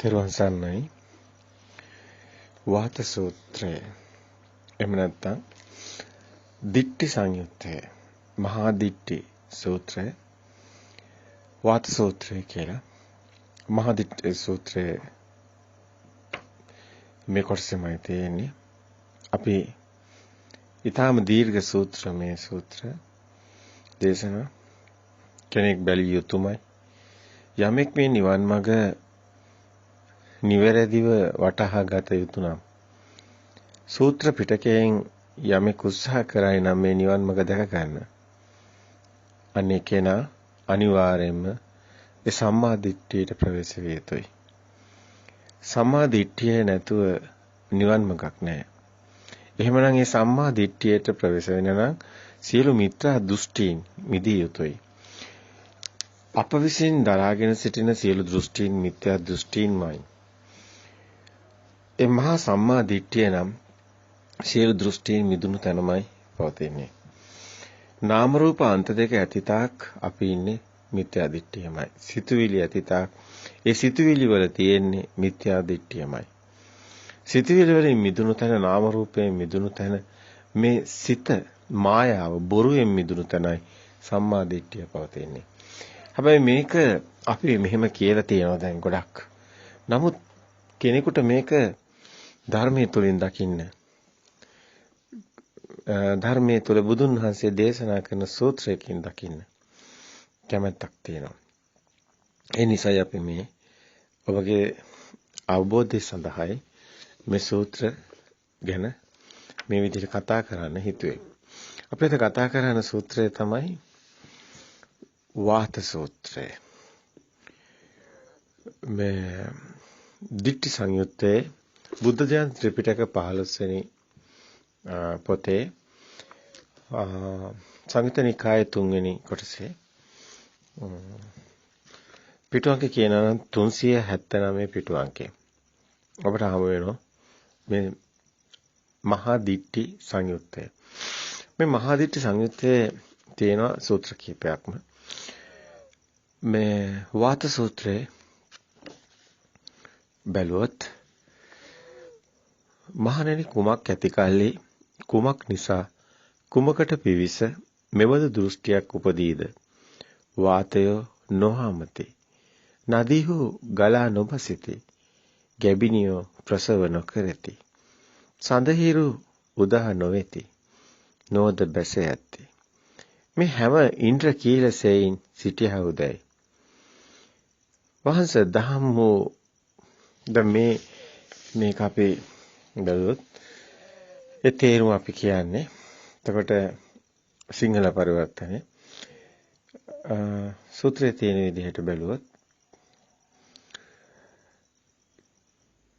තෙරුවන් සරණයි. වාත සූත්‍රය එහෙම නැත්නම් දිට්ඨි සංයුත්තය මහා දිට්ඨි සූත්‍රය වාත සූත්‍රය කියලා මහා දිට්ඨි සූත්‍රය මේ කොටසෙමයි තියෙන්නේ. අපි ඊටාම දීර්ඝ සූත්‍ර මේ සූත්‍ර දේශනා කෙනෙක් බැලිය යුතුමයි. යමෙක් මේ නිවන් මඟ නිවැරදිව වටහා ගත යුතු නම් සූත්‍ර පිටකයෙන් යමෙක් උත්සාහ කරයි නම් මේ නිවන් මඟ දැක ගන්න. අනේ කෙනා අනිවාර්යයෙන්ම ඒ සම්මා දිට්ඨියට ප්‍රවේශ විය යුතුයි. සම්මා දිට්ඨිය නැතුව නිවන් මඟක් නැහැ. එහෙමනම් මේ සම්මා දිට්ඨියට ප්‍රවේශ වෙන නම් සියලු මිත්‍යා දෘෂ්ටීන් මිදිය යුතුයි. අප විසින් දරාගෙන සිටින සියලු දෘෂ්ටීන් මිත්‍යා දෘෂ්ටීන්මයි. ඒ මහා සම්මා දිට්ඨිය නම් සියලු දෘෂ්ටීන් මිදුණු තැනමයි පවතින්නේ. නාම රූප අන්ත දෙක ඇතිතාක් අපි ඉන්නේ මිත්‍යා දිට්ඨියමයි. සිතුවිලි ඇතිතාක් ඒ සිතුවිලි වල තියෙන්නේ මිත්‍යා දිට්ඨියමයි. සිතුවිලි වලින් මිදුණු තැන නාම රූපයෙන් මිදුණු තැන මේ සිත මායාව බොරුවෙන් මිදුණු තැනයි සම්මා දිට්ඨිය පවතින්නේ. හැබැයි මේක අපි මෙහෙම කියලා තියෙනවා දැන් ගොඩක්. නමුත් කෙනෙකුට මේක ධර්මයේ තුලින් දකින්න ධර්මයේ තුල බුදුන් වහන්සේ දේශනා කරන සූත්‍රයකින් දකින්න කැමැත්තක් තියෙනවා. ඒ නිසායි අපි මේ ඔබගේ අවබෝධය සඳහායි මේ සූත්‍ර ගැන මේ විදිහට කතා කරන්න හිතුවේ. අපි අද කතා කරන සූත්‍රය තමයි වාත සූත්‍රය. මේ දිට්ඨි සංයුත්තේ බුද්ධ ජයන්ති ත්‍රිපිටක 15 වෙනි පොතේ සංයුත්ත නිකායේ 3 වෙනි කොටසේ පිටු අංක කියනවා නම් 379 පිටු අංකේ ඔබට හමු වෙනවා මේ මහා දිට්ඨි සංයුත්තය. මේ මහා දිට්ඨි සංයුත්තේ තියෙනවා සූත්‍ර කීපයක්ම. මේ වාත සූත්‍රයේ බැලුවොත් මහණෙනි කුමක් ඇති කල්ලි කුමක් නිසා කුමකට පිවිස මෙබඳු දෘෂ්ටියක් උපදීද වාතය නොහමති නදීහු ගලා නොබසිති ගැබිනියෝ ප්‍රසව නොකරති සඳහිරු උදා නොවේති නෝද බැස ඇති මේ හැම ඉන්ද්‍ර කීලසෙයින් සිටියහුදයි වහන්ස දහම් වූ මේක අපි බැලුවොත් ඒ තේරුම අපි කියන්නේ එතකොට සිංහල පරිවර්තනය සූත්‍රයේ තියෙන විදිහට බැලුවොත්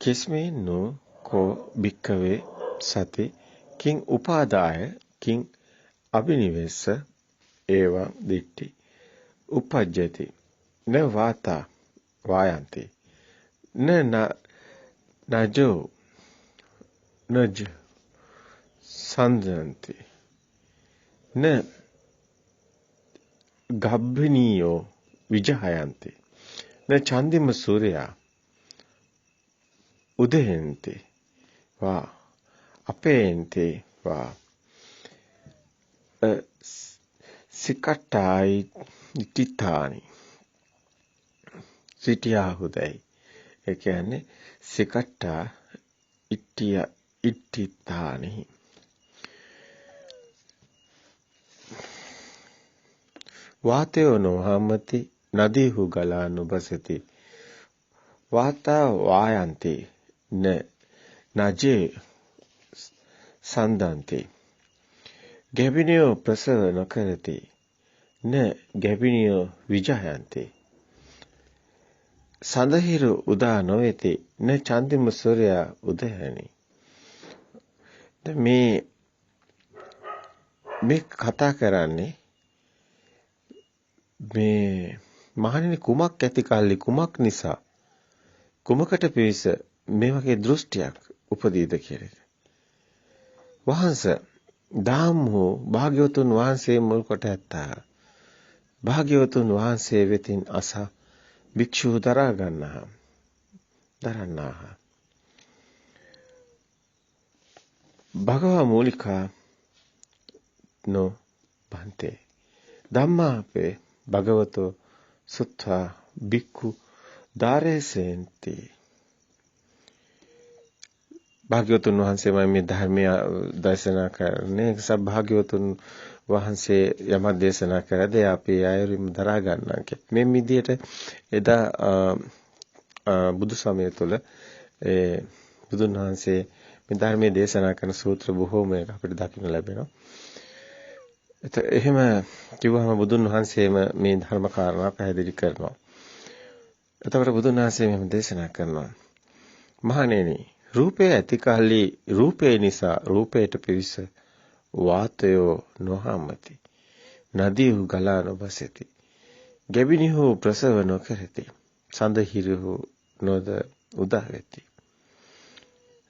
කිස්මේනු කෝ භික්ඛවේ සති කිං උපාදාය කිං අබිනිවෙස්ස ඒවං දිට්ඨි උපජ්ජති න වාතා වායන්ති නජෝ නජ සන්දන්ති න ගබ්බිනියෝ විජහයන්ති න චන්දිම සූර්යා උදෙන්ති වා අපේන්ති වා සිකට්ටායි ඉතිතානි සිටියාහුදයි. ඒ කියන්නේ සිකට්ටා ඉතිතානි වාතයෝ නොහමති නදීහු ගලා නොබසති වාතා වායන්ති නජේ සන්දන්ති ගැබිනියෝ ප්‍රසව නොකරති න ගැබිනියෝ විජහයන්ති සඳහිරු උදා නොවේති න චන්දිම සූර්යා උදයනි. මේ කතා කරන්නේ මේ මහණෙනි කුමක් ඇති කල්ලි කුමක් නිසා කුමකට පිවිස මේ වගේ දෘෂ්ටියක් උපදීද කියන එක. වහන්ස දාම් වූ භාග්‍යවතුන් වහන්සේ මුල් කොට ඇත්තා. භාග්‍යවතුන් වහන්සේ වෙතින් අසා භික්ෂුව දරා ගන්නා. දරන්නාහ. භගවා මූලිකා නෝ බන්තේ ධම්මාපේ භගවතෝ සුත්වා බික්ඛු දාරේසෙන්ති. භාග්‍යවතුන් වහන්සේමයි මේ ධර්මය දේශනා කරන්නේ. සබ්භාග්‍යවතුන් වහන්සේ යමක් දේශනා කරද අපි ආයෙම දරා ගන්නවා. මේ විදිහට එදා බුදු සමය තුළ බුදුන් වහන්සේ මේ ධර්මයේ දේශනා කරන සූත්‍ර බොහෝමයක් අපිට දකින්න ලැබෙනවා. එහෙම කිව්වම බුදුන් වහන්සේම මේ ධර්ම කාරණා පැහැදිලි කරනවා. එතකොට බුදුන් වහන්සේ මෙහෙම දේශනා කරනවා. මහණෙනි, රූපේ ඇති කල්ලි රූපේ නිසා රූපයට පිවිස වාතයෝ නොහමති. නදීහු ගලා නොබසති. ගැබිනිහු ප්‍රසව නොකරති. සඳහිරිහු නොද උදා වෙති.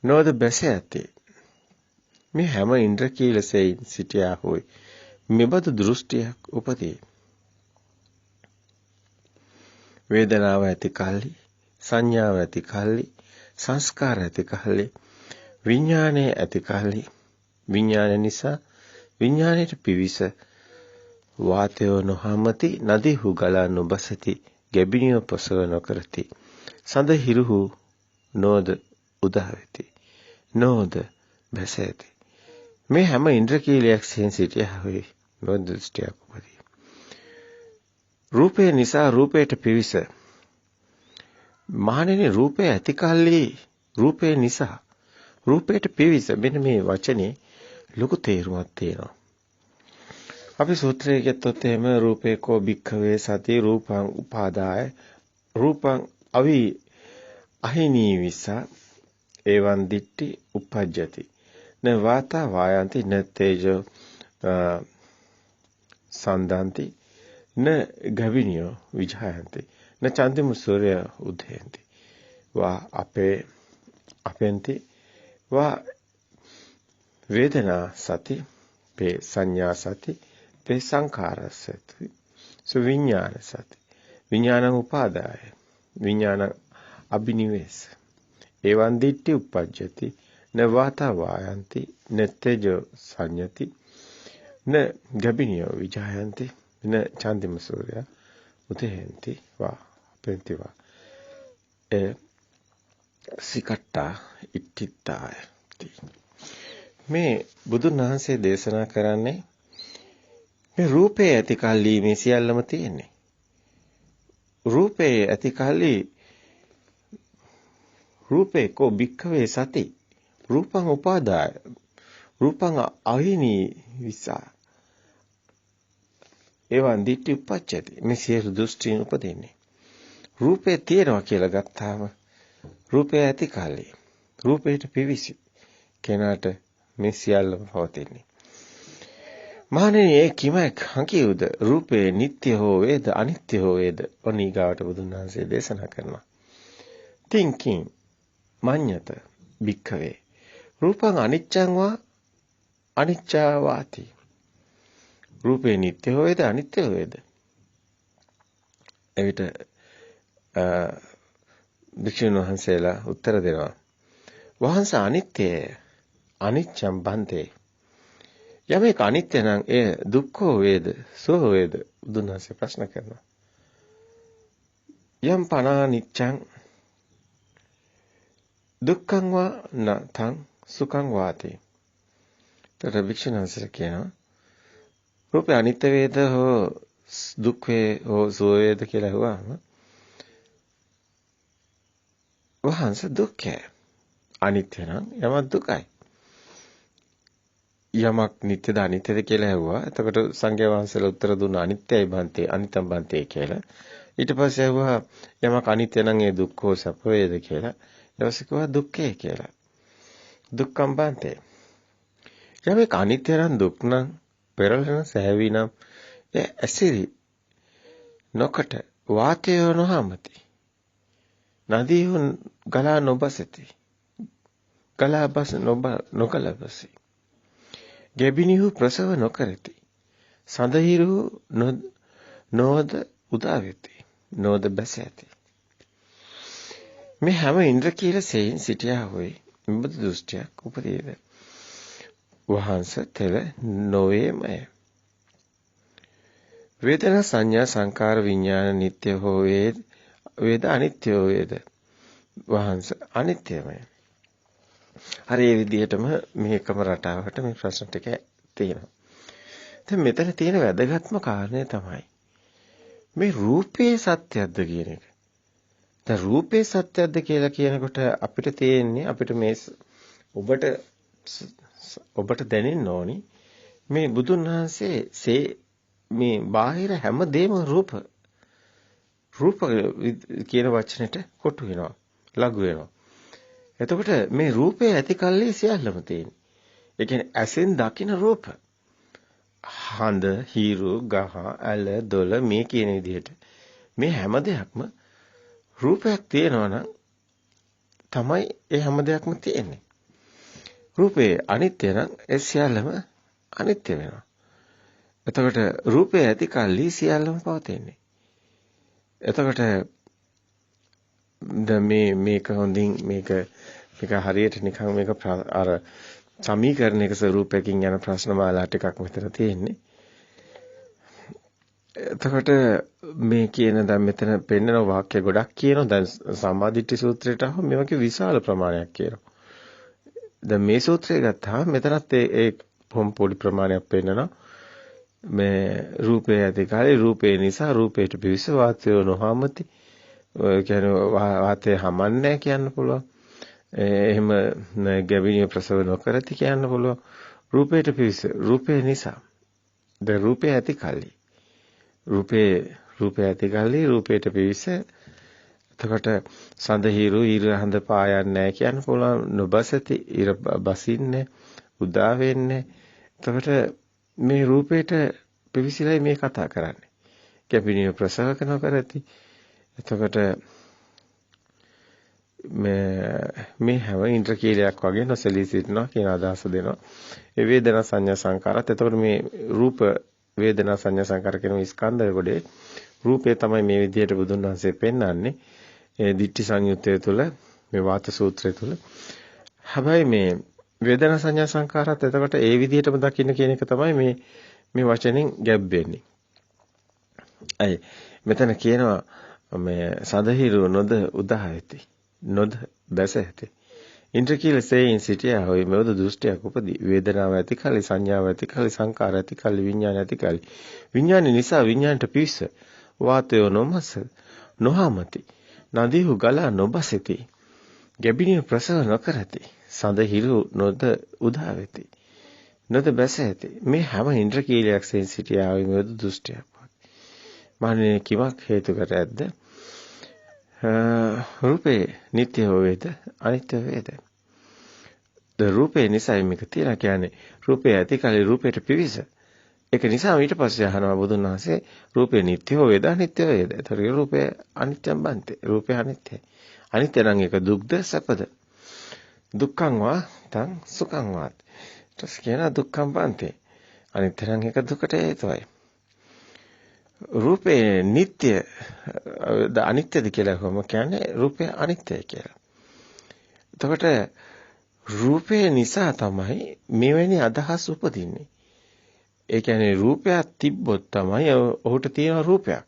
නොද බැස ඇති. මේ හැම ඉන්ද්‍රකීලසෙයින් සිටියා හොයි මෙබඳු දෘෂ්ටියක් උපදී. වේදනාව ඇති කල්ලි, සංඥාව ඇති කල්ලි, සංස්කාර ඇති කල්ලි, විඥානය ඇති කල්ලි, විඥාන නිසා විඥාණයට පිවිස වාතයෝ නොහමති. නදීහු ගලා නොබසති. ගැබිනියෝ ප්‍රසව නොකරති. සඳ හිරුහු නොද උදා වෙති. නොද බැස ඇති. මේ හැම ඉන්ද්‍රකීලයක් සිහින් සිටියා වේ නොද දෘෂ්ටියක් උපදී. රූපේ නිසා රූපයට පිවිස. මහණෙනි, රූපේ ඇති කල්ලි රූපේ නිසා රූපයට පිවිස. මෙන්න මේ වචනේ ලොකු තේරුමක් තියෙනවා. අපි සූත්‍රයේ ගත්තොත් එහෙම රූපේ කෝ භික්ඛවේ සති රූපං උපාදාය රූපං අවි අහිනී විසා එවං දිට්ටි උපජ්ජති න වාතා වායන්ති න තේජෝ සන්දාන්ති න ගවිනියෝ විජහයන්ති න චන්දිම සූර්ය උදේන්ති වා අපෙන්ති වා වේදනා සති පේ සංඥා සති පේ සංඛාර සති සුවිඥාන සති විඥානං උපාදාය විඥානං අබිනිවේස එවං දිට්ඨි උපජ්ජති න වාතා වායන්ති න තේජෝ සංයති න ගබිනියෝ විජායන්ති න චන්දිම සූර්ය උදේන්ති වා අපෙන්ති වා සිකට්ටා ඉට්ඨිතාය. මේ බුදුන් වහන්සේ දේශනා කරන්නේ මේ රූපේ ඇති කල්ලි මේ සියල්ලම තියෙන්නේ. රූපේ ඇති කල්ලි රූපේ කෝ භික්ඛවේ සති රූපං උපාදාය රූපං අහිනී විසා එවං දිට්ඨි උපච්චති. මේ සියලු දෘෂ්ටීන් උපදින්නේ. රූපේ තියෙනවා කියලා ගත්තාම රූපේ ඇති කල්ලි රූපේට පිවිසි කෙනාට මේ සියල්ලම පවතින්නේ. මහණෙනි, ඒ කිමක් හකියුද? රූපේ නිට්ටය හෝ වේද අනිත්‍ය හෝ වේද? ඔනීගාවට බුදුන් වහන්සේ දේශනා කරනවා. තින්කින් මඤ්ඤත භික්ඛවේ රූපං අනිච්ඡං වා අනිච්ඡාවාති. රූපේ නිට්ටය හෝ වේද අනිත්‍ය හෝ වේද? එවිට භික්ෂුන් වහන්සේලා උත්තර දෙනවා. වහන්සේ අනිත්‍යය අනිච්ඡම් බන්තේ. යමෙක් අනිත්‍ය නම් එය දුක්ඛෝ වේද සෝ වේද? බුදුන් වහන්සේ ප්‍රශ්න කරනවා. යම් පනානිච්ඡං දුක්ඛං වා නතං සුඛං වාති. තර භික්ෂුන් වහන්සේ කියනවා රූපේ අනිත්‍ය වේද හෝ දුක් වේ හෝ සෝ වේද කියලා අහුවාම වහන්සේ දුක්ඛය. අනිත්‍ය නම් යමක් දුකයි. යමක් නිට්ටයද අනිත්‍යද කියලා ඇහුවා. එතකොට සංඝයා වහන්සේලා උත්තර දුන්නා අනිත්‍යයි බන්තේ අනිතම් බන්තේ කියලා. ඊට පස්සේ ඇහුවා යමක් අනිත්‍ය නම් ඒ දුක්ඛෝ සප වේද කියලා. ඊට පස්සේ කිව්වා දුක්ඛේ කියලා. දුක්ඛම් බන්තේ. යමක් අනිත්‍ය නම් දුක් නම් පෙරලන සෑවි නම් ඒ ඇසිරි නොකට වාතය නොහමති. නදීහු ගලා නොබසති. ගලා බස නොකලබසි. ගැබිනිහු ප්‍රසව නොකරති. සඳහිරු නොද උදා වෙති. නොද බැස ඇති. මේ හැම ඉන්ද්‍රකීලසෙයින් සිටියා හොයි මෙබඳු දෘෂ්ටියක් උපදීද වහන්ස තෙල නොවේමය. වේදනා සංඥා සංකාර විඥාන නිට්ටය හෝ වේද අනිත්‍ය හෝ වේද වහන්ස අනිත්‍යමය. හරි මේ විදිහටම මේකම රටාවට මේ ප්‍රශ්න ටික තියෙනවා. දැන් මෙතන තියෙන වැදගත්ම කාරණය තමයි මේ රූපේ සත්‍යයක්ද කියන එක. දැන් රූපේ සත්‍යයක්ද කියලා කියනකොට අපිට තේන්නේ අපිට මේ ඔබට දැනෙන්න ඕනි මේ බුදුන් වහන්සේ මේ බාහිර හැමදේම රූප කියන වචනෙට කොටු වෙනවා ලඝු වෙනවා. එතකොට මේ රූපේ ඇති කල්ලි සියල්ලම තියෙන්නේ. ඒ කියන්නේ ඇසෙන් දකින රූප. හඳ, හිරු, ගහ, ඇල, දොළ මේ කියන විදිහට මේ හැම දෙයක්ම රූපයක් තියෙනවා නම් තමයි ඒ හැම දෙයක්ම තියෙන්නේ. රූපේ අනිත්‍ය නම් ඒ සියල්ලම අනිත්‍ය වෙනවා. එතකොට රූපේ ඇති කල්ලි සියල්ලම පවතින්නේ. එතකොට මේක හොඳින් මේක හරියට නිකන් මේක අර සමීකරණයක ස්වරූපයකින් යන ප්‍රශ්න මාලා ටිකක් මෙතන තියෙන්නේ. එතකොට මේ කියන දැන් මෙතන පෙන්නන වාක්‍ය ගොඩක් කියනවා. දැන් සම්මාදිට්ඨි සූත්‍රයට අහුව මේ වගේ විශාල ප්‍රමාණයක් කියනවා. දැන් මේ සූත්‍රය ගත්තාම මෙතනත් ඒ පොඩි ප්‍රමාණයක් පෙන්නනවා. මේ රූපේ ඇති කාලේ රූපේ නිසා රූපේට පිවිස වාතය නොහමති. ඒ කියන්නේ වාතය හමන්නේ කියන්න පුළුවන්. එහෙම ගැබිනිය ප්‍රසව නොකරති කියන්න පුළුවන්. රූපේට පිවිස රූපේ නිසා. දැන් රූපේ ඇති කාලේ රූපේ ඇති කාලේ රූපේට පිවිස එතකොට සඳ හිරු හඳ පායන්නේ නැහැ කියන්න පුළුවන්. නොබසති ඉර බසින්නේ උදා වෙන්නේ. එතකොට මේ රූපේට පිවිසිලයි මේ කතා කරන්නේ. ගැබිනිය ප්‍රසව කරති. එතකොට මේ හැම ඉන්ද්‍රකීලයක් වගේ නොසලී සිටිනවා කියන අදහස දෙනවා. ඒ වේදනා සංඥා සංකාරات. එතකොට මේ රූප වේදනා සංඥා සංකාර කියන ස්කන්ධය කොටේ රූපේ තමයි මේ විදිහට බුදුන් වහන්සේ පෙන්වන්නේ. ඒ දිට්ඨි සංයුත්තය තුළ මේ වාත සූත්‍රය තුළ. හැබැයි මේ වේදනා සංඥා සංකාරات එතකොට ඒ විදිහටම දකින්න කියන එක තමයි මේ වචනෙන් ගැබ් වෙන්නේ. අය මෙතන කියනවා මේ සදහිරු නොද උදාහයති. නොද බැස ඇති. ඉන්ද්‍රකීල සේයින් සිටියා හොයි මෙවද දෘෂ්ටියක් උපදී. වේදනාව ඇති කලි සංඥාව ඇති කලි සංකාර ඇති කලි විඥාන ඇති කලි. විඥාන නිසා විඥානට පිවිස වාතය නොමස නොහමති. නදීහු ගලා නොබසිති. ගැබිනිය ප්‍රසව නොකරති. සඳහිරු නොද උදා වෙති. නොද බැස ඇති. මේ හැම ඉන්ද්‍රකීලයක් සේයින් සිටියා හොයි මෙවද දෘෂ්ටියක්. මානේ කිමක් හේතු කර ඇද්ද? රූපේ නිට්ටය වේද අනිත්‍ය වේද? ද රූපේ නිසා මේක තියලා කියන්නේ රූපේ ඇති කලේ රූපයට පිවිස. ඒක නිසා ඊට පස්සේ අහනවා බුදුන් වහන්සේ රූපේ නිට්ටය වේද අනිත්‍ය වේද? ඒතර රූපේ අනිත්‍යම් බන්තේ. රූපේ අනිත්‍යයි. අනිත්‍ය නම් ඒක දුක්ද සැපද? දුක්ඛං වා තං සුඛං වාත්. ඊට කියන දුක්ඛං බන්තේ. අනිත්‍ය නම් ඒක දුකට හේතුවයි. රූපේ නිට්ටය අනිත්‍යද කියලා කොහොම කියන්නේ රූපේ අනිත්‍යයි කියලා. එතකොට රූපේ නිසා තමයි මෙවැනි අදහස් උපදින්නේ. ඒ කියන්නේ රූපයක් තිබ්බොත් තමයි ඔහුට තියෙන රූපයක්.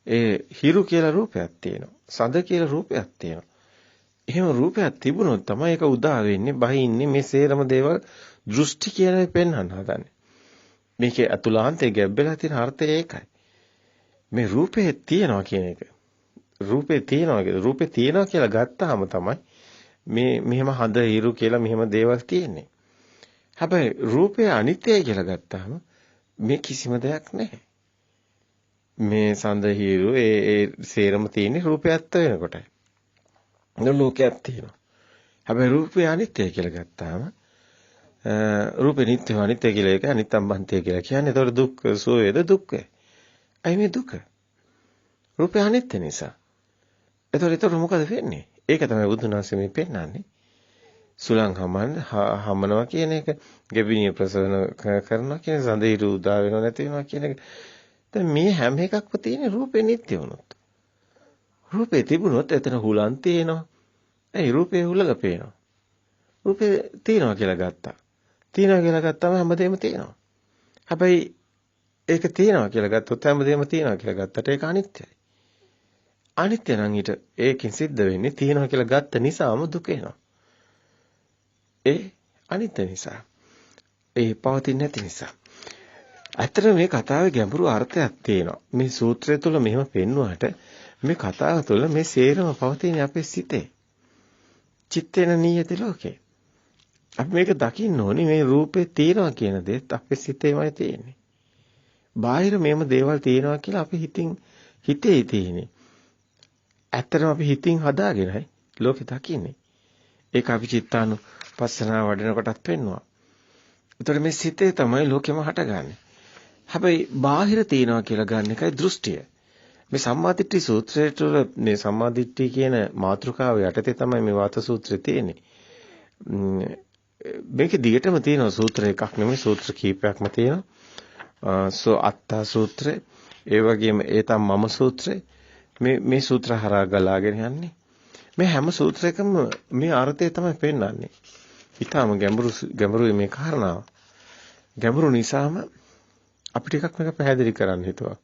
ඒ හිරු කියලා රූපයක් තියෙනවා. සඳ කියලා රූපයක් තියෙනවා. එහෙම රූපයක් තිබුණොත් තමයි ඒක උදා වෙන්නේ, බහින්නේ මේ සේරම දේවල් දෘෂ්ටි කියලා පෙන්වන්න හදන්නේ. මේකේ අතුලාන්තයේ ගැබ්බෙලා තියෙන අර්ථය ඒකයි. මේ රූපේ තියනවා කියන එක. රූපේ තියනවා කියලා ගත්තාම තමයි මෙහෙම හඳ හිරු කියලා මෙහෙම දේවල් තියෙන්නේ. හැබැයි රූපේ අනිත්‍යයි කියලා ගත්තාම මේ කිසිම දෙයක් නැහැ. මේ සඳ හිරු ඒ සේරම තියෙන්නේ රූපයත් වෙනකොටයි. ලෝකයක් තියෙනවා. හැබැයි රූපේ අනිත්‍යයි කියලා ගත්තාම රූපේ නිට්ටය අනිත්‍ය කියලා එක අනිත්‍යම් බන්තය කියලා කියන්නේ. ඒතකොට දුක් සෝයද දුක්ඛය. අයි මේ දුක. රූපේ අනිත්‍ය නිසා. ඒතකොට මොකද වෙන්නේ? ඒක තමයි බුදුන් වහන්සේ මේ පෙන්නන්නේ. සුලං හමනවා කියන එක, ගැබිනිය ප්‍රසවන කරනවා කියන සඳහිරු උදා වෙනව නැති වෙනවා කියන එක. දැන් මේ හැම එකක්ම තියෙන රූපේ නිට්ටය වුණොත්. රූපේ තිබුණොත් එතන හුලන් තියෙනවා. ඒ රූපේ හුලඟ පේනවා. රූපේ තියෙනවා කියලා ගත්තා. තියෙනවා කියලා ගත්තාම හැමදේම තියෙනවා. හැබැයි ඒක තියෙනවා කියලා ගත්තොත් හැමදේම තියෙනවා කියලා ගත්තට ඒක අනිත්‍යයි. අනිත්‍ය නම් ඊට ඒකෙන් සිද්ධ වෙන්නේ තියෙනවා කියලා ගත්ත නිසාම දුක එනවා. ඒ අනිත්‍ය නිසා. ඒ පවතින්නේ නැති නිසා. ඇත්තට මේ කතාවේ ගැඹුරු අර්ථයක් තියෙනවා. මේ සූත්‍රය තුළ මෙහෙම පෙන්වුවාට මේ කතාව තුළ මේ සේරම පවතින අපේ සිතේ. චිත්තේන නියති ලෝකේ. අපි මේක දකින්න ඕනි මේ රූපේ තියෙනවා කියන දේත් අපේ සිතේමයි තියෙන්නේ. බාහිර මේම දේවල් තියෙනවා කියලා අපි හිතේ තියෙන්නේ. ඇත්තටම අපි හිතින් හදාගෙනයි ලෝකෙ දකින්නේ. ඒක අපි චිත්තානුපස්සනාව වඩන කොටත් පෙන්වනවා. ඒතර මේ සිතේ තමයි ලෝකෙම හටගන්නේ. හැබැයි බාහිර තියනවා කියලා ගන්න එකයි දෘෂ්ටිය. මේ සම්මාදිට්ඨි සූත්‍රයේ තුළ මේ සම්මාදිට්ඨි කියන මාතෘකාව යටතේ තමයි මේ වාත සූත්‍රය තියෙන්නේ. මේකේ දිගටම තියෙන සූත්‍ර එකක් නෙමෙයි සූත්‍ර කීපයක්ම තියෙනවා. අත්තා සූත්‍රය, ඒ වගේම ඒතම් මම සූත්‍රය මේ සූත්‍ර හරහා ගලාගෙන යන්නේ. මේ හැම සූත්‍රයකම මේ අර්ථය තමයි පෙන්වන්නේ. ඊටාම ගැඹුරුයි මේ කාරණාව. ගැඹුරු නිසාම අපි ටිකක් මේක පැහැදිලි කරන්න හිතුවා.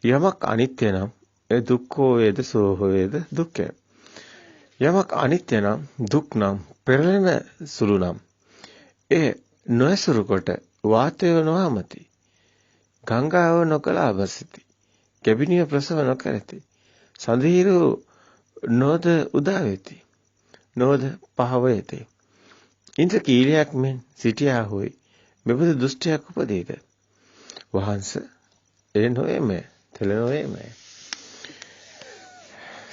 යමක් අනිත්‍ය නම් ඒ දුක්ඛෝ වේද සෝහෝ වේද දුක්ඛය. යමක් අනිත්‍ය නම් දුක් නම් පෙරලෙන සුළු නම් ඒ නොයසුරු කොට වාතය නොහමති. ගංගාව නොකලාබසිති. කැබිනිය ප්‍රසව නොකරති. සඳහිරු නොද උදා වෙති. නොද පහව වෙති. ඉන්ද්‍ර කීලයක් මෙන් සිටියා හොයි මෙබඳු දුෂ්ටයක් උපදීද. වහන්ස ඒ නොවේමය තෙල නොවේමය.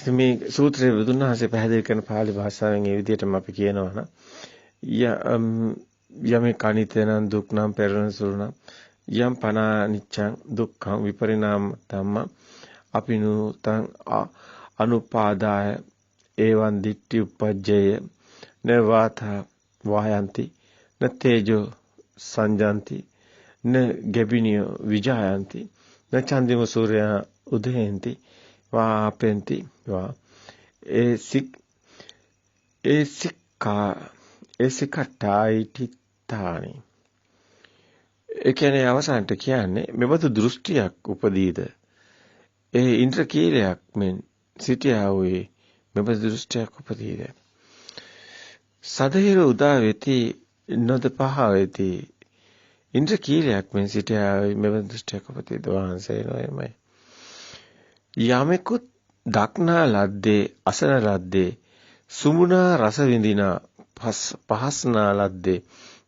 මේ සූත්‍රයේ බුදුන් වහන්සේ පැහැදිලි කරන පාලි භාෂාවෙන් මේ විදිහටම අපි කියනවා නම් යමේ අනිත්‍ය නම් දුක් නම් පෙරලෙන සුළු නම් යම් පනානිච්ඡං දුක්ඛං විපරිණාම ධම්ම අපිනුතං අනුපාදාය එවං දිට්ඨි උපජ්ජය නවාත වායන්ති නතේජෝ සංජාන්ති න ගැබිනියෝ විජායන්ති න චන්දිම සූර්යා උදේන්ති වාපෙන්ති වා ඒසිකට්ටායිතිතානි. ඒ කියන්නේ අවසානට කියන්නේ මෙබඳු දෘෂ්ටියක් උපදීද ඒ ඉන්ද්‍ර කීලයක් මෙන් සිටියා වූයේ මෙබඳු දෘෂ්ටියක් උපදීද. සදහිර උදා වෙති නොද පහ වෙති. ඉන්ද්‍ර කීලයක් මෙන් සිටියා වූයේ මෙබඳු දෘෂ්ටියක් උපදීද. වහන්සේ නොයමයි. යමෙකුත් දක්නා ලද්දේ අසන ලද්දේ සුමුණා රස විඳිනා පහස්නා ලද්දේ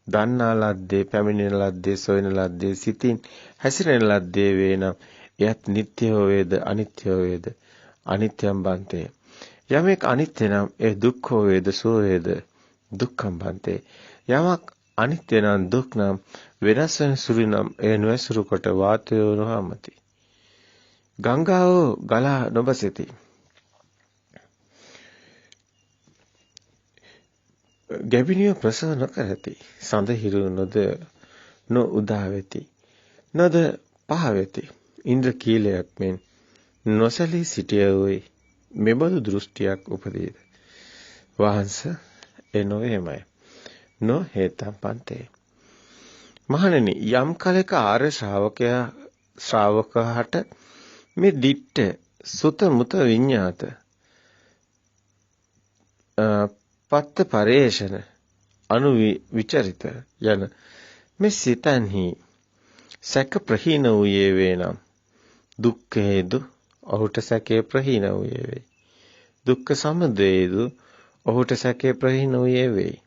දන්නා ලද්දේ පැමිණෙන ලද්දේ සොයන ලද්දේ සිතින් හැසිරෙන ලද්දේ වේනම් එයත් නිට්ටය වේද අනිත්‍ය වේද අනිත්‍යම් බන්තේ. යමෙක් අනිත්‍ය නම් ඒ දුක්ඛ වේද සෝ වේද දුක්ඛම් බන්තේ. යමක් අනිත්‍ය නම් දුක් නම් වෙනස් වෙන සුළු නම් ඒ නොයසුරු කොට වාතය නොහමති. ගංගාව ගලා නොබසිති. ගැබිනිය ප්‍රසව නොකරති. සඳහිරු නො උදා වෙති. නොද පහ වෙති. ඉන්ද්‍ර කීලයක් මෙන් නොසලී සිටියෝයි මෙබඳු දෘෂ්ටියක් උපදීද. වහන්ස ඒ නොවේමයි. නො හේතම් පන්තේ. මහණෙනි යම් කලක ආර්ය ශ්‍රාවකහට මේ දිට්ඨ සුත මුත විඤ්ඤාත පත්ත පරේෂණ අනු විචරිත යන මේ සිතන්හි සැක ප්‍රහීන වූයේ වේනම් දුක්ඛ හේතු ඔහුට සැකේ ප්‍රහීන වූයේ වේ. දුක්ඛ සමුදයේදු ඔහුට සැකේ ප්‍රහීන වූයේ වේ.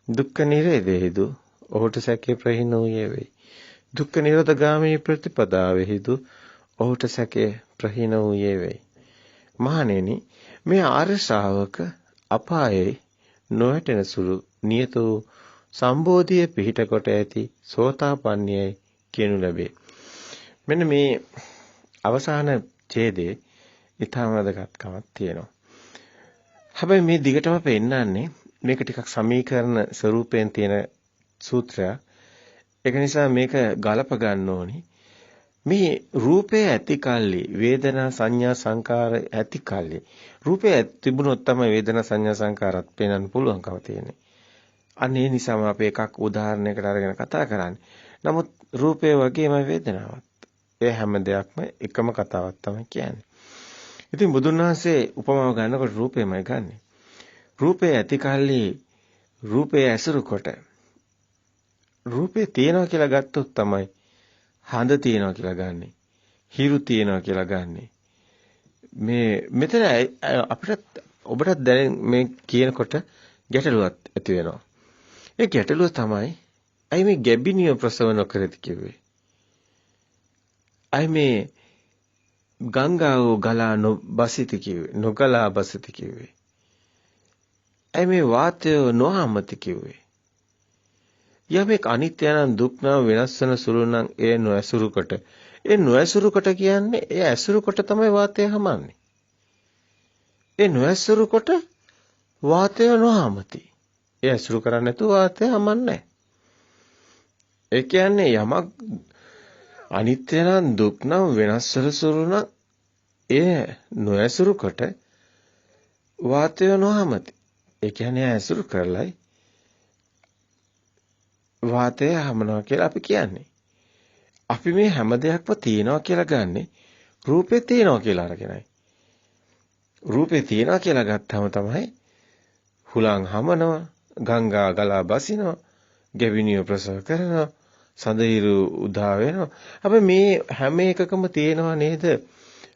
දුක්ඛ නිරෝධයේදු ඔහුට සැකේ ප්‍රහීන වූයේ වේ. දුක්ඛ නිරෝධගාමී ප්‍රතිපදාවෙහිදු ඔහුට සැකේ ප්‍රහීන වූයේ වේ. මහණෙනි මේ ආර්ය ශ්‍රාවක අපායේ නොවැටෙන සුළු නියත වූ සම්බෝධිය පිහිට කොට ඇති සෝතාපන්නයයි කියනු ලැබේ. මෙන්න මේ අවසාන ඡේදයේ ඊටම වැදගත්කමක් තියෙනවා. හැබැයි මේ දිගටම පෙන්නන්නේ මේක ටිකක් සමීකරණ ස්වරූපයෙන් තියෙන සූත්‍රයක්. ඒක නිසා මේක ගලප ගන්න ඕනි. මේ රූපේ ඇති කල්ලි වේදනා සංඥා සංකාර ඇති කල්ලි රූපේ තිබුණොත් තමයි වේදනා සංඥා සංකාරත් පේන්න පුළුවන්කම තියෙන්නේ. අන්න ඒ නිසාම අපි එකක් උදාහරණයකට අරගෙන කතා කරන්නේ. නමුත් රූපේ වගේම වේදනාවත්. ඒ හැම දෙයක්ම එකම කතාවක් තමයි කියන්නේ. ඉතින් බුදුන් වහන්සේ උපමාව ගන්නකොට රූපේමයි ගන්නෙ. රූපේ ඇති කල්ලි රූපේ ඇසුරු කොට රූපේ තියනවා කියලා ගත්තොත් තමයි හඳ තියනවා කියලා ගන්නෙ. හිරු තියනවා කියලා ගන්නෙ. මේ මෙතන අපිට ඔබට දැන් මේ කියනකොට ගැටලුවක් ඇති වෙනවා. ඒ ගැටලුව තමයි අයි මේ ගැබිනිය ප්‍රසව නොකරති කිව්වේ. අයි මේ ගංගාව ගලා නොබසිත කිව්වේ. නොගලා බසිත කිව්වේ. අයි මේ වාතය නොහමති කිව්වේ. යමෙක් අනිත්‍ය නම් දුක් නම් වෙනස් වෙන සුළු නම් ඒ නොඇසුරු කොට. ඒ නොඇසුරු කොට කියන්නේ ඒ ඇසුරු කොට තමයි වාතය හමන්නේ. ඒ නොඇසුරු කොට වාතය නොහමති. ඒ ඇසුරු කරන්නේ නැතුව වාතය හමන්නේ. ඒ කියන්නේ යමක් අනිත්‍ය නම් දුක් නම් වෙනස් වෙන සුළු නම් ඒ නොඇසුරු කොට වාතය නොහමති. ඒ කියන්නේ ඇසුරු කරලයි වාතය හමනවා කියලා අපි කියන්නේ. අපි මේ හැම දෙයක්ම තියෙනවා කියලා ගන්නෙ රූපේ තියෙනවා කියලා අරගෙනයි. රූපේ තියෙනවා කියලා ගත්තාම තමයි හුලං හමනවා, ගංගා ගලා බසිනවා, ගැවිනිය ප්‍රසව කරනවා, සඳහිරු උදා වෙනවා. අපි මේ හැම එකකම තියෙනවා නේද?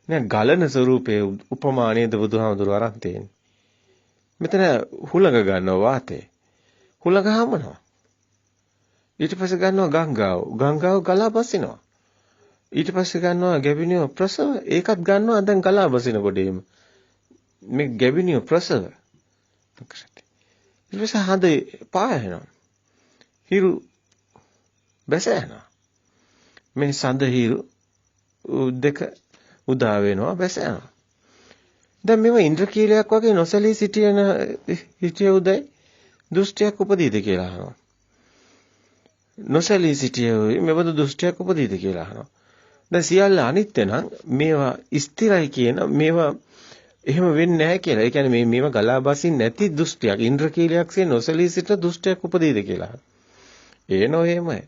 නේ ගලන ස්වරූපයේ උපමා නේද බුදුහාමුදුරුවෝ අරන් තියෙන්නේ. මෙතන හුලඟ ගන්නවා වාතේ. හුලඟ හමනවා. ඊට පස්සේ ගන්නවා ගංගාව. ගංගාව ගලා බසිනවා. ඊට පස්සේ ගන්නවා ගැබිනිය ප්‍රසව. ඒකත් ගන්නවා දැන් ගලා බසින කොටේම. මේ ගැබිනිය ප්‍රසව. ඊට පස්සේ හඳ පායනවා. හිරු බැසෙනවා. මේ සඳ හිරු දෙක උදා වෙනවා බැසෙනවා. දැන් මේව ඉන්ද්‍රකීලයක් වගේ නොසලී සිටිය උදයි දෘෂ්ටියක් උපදීද කියලා අහනවා. නොසලී සිටියේ මෙබඳු දෘෂ්ටියක් උපදීද කියලා අහනවා. දැන් සියල්ල අනිත්‍ය නම් මේවා ස්ථිරයි කියන මේවා එහෙම වෙන්නේ නැහැ කියලා. ඒ කියන්නේ මේවා ගලා බසින් නැති දෘෂ්ටියක් ඉන්ද්‍රකීලයක්සේ නොසලී සිටින දෘෂ්ටියක් උපදීද කියලා. ඒ නොහෙමයි.